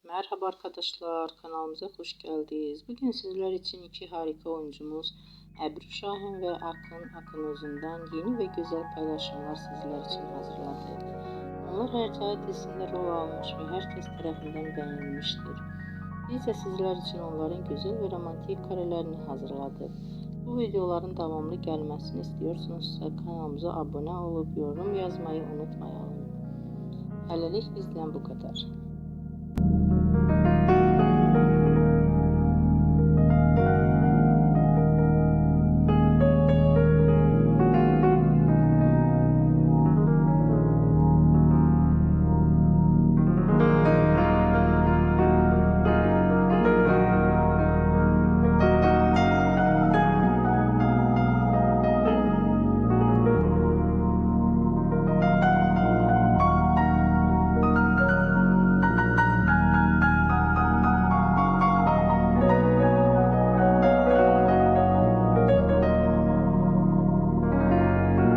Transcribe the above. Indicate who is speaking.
Speaker 1: Merhaba arkadaşlar, kanalımıza hoş geldiniz. Bugün sizler için iki harika oyuncumuz Ebru Şahin ve Akın Akınözü'nden yeni ve güzel paylaşımlar sizler için hazırladık. Onlar Hercai dizisinde rol almış ve herkes tarafından beğenilmiştir. Biz de sizler için onların güzel ve romantik karelerini hazırladık. Bu videoların devamlı gelmesini istiyorsanızsa kanalımıza abone olup yorum yazmayı unutmayalım. Hələlik bizden bu kadar.